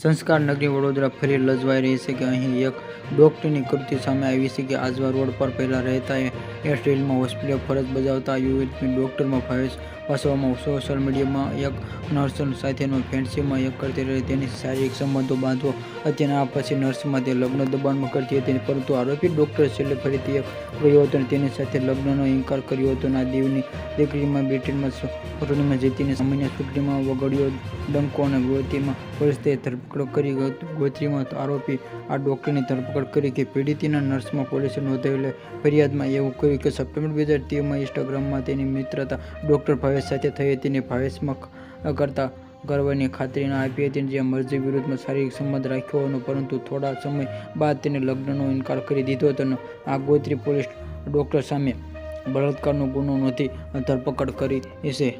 સંસ્કાર નગરી વડોદરા ફરી લજવાઈ રહી છે કે અહીં એક ડોક્ટરની કૃતિ સામે આવી છે કે આજવા રોડ પર પહેલા રહેતા એરસ્ટાઇલમાં હોસ્પિટલ ફરજ બજાવતા યુવતી ડોક્ટરમાં ભાવેશ વસાવામાં સોશિયલ મીડિયામાં એક નર્સ સાથેનો ફ્રેન્ડશીપમાં એક કરતી રહી તેની શારીરિક સંબંધો બાંધવો અત્યારે આ પછી નર્સમાં તે લગ્ન દબાણમાં કરતી હતી, પરંતુ આરોપી ડોક્ટર છેલ્લે ફરીથી એક ગયો હતો અને તેની સાથે લગ્નનો ઇનકાર કર્યો હતો. આ દીવની દીકરીમાં બ્રિટનમાં ચૂંટણીમાં જીતીને સામાન્ય ચૂંટણીમાં વગાડ્યો ડંકો અને ગોત્રીમાં પોલીસે ધરપકડ કરી. ગોત્રીમાં આરોપી આ ડોક્ટરની ધરપકડ કરી કે પીડિતના નર્સમાં પોલીસે નોંધાવેલી ફરિયાદમાં એવું કહ્યું કે સપ્ટેમ્બર 2013માં ઇન્સ્ટાગ્રામમાં તેની મિત્રતા ડોક્ટર ભાવેશ સાથે થઈ હતી અને ભાવેશમાં કરવાની ખાતરી આપી હતી, જ્યાં મરજી વિરુદ્ધમાં શારીરિક સંબંધ રાખ્યો હતો, પરંતુ થોડા સમય બાદ તેને લગ્નનો ઇનકાર કરી દીધો હતો. આ ગોત્રી પોલીસ ડોક્ટર સામે બળાત્કારનો ગુનો નોંધી ધરપકડ કરી છે.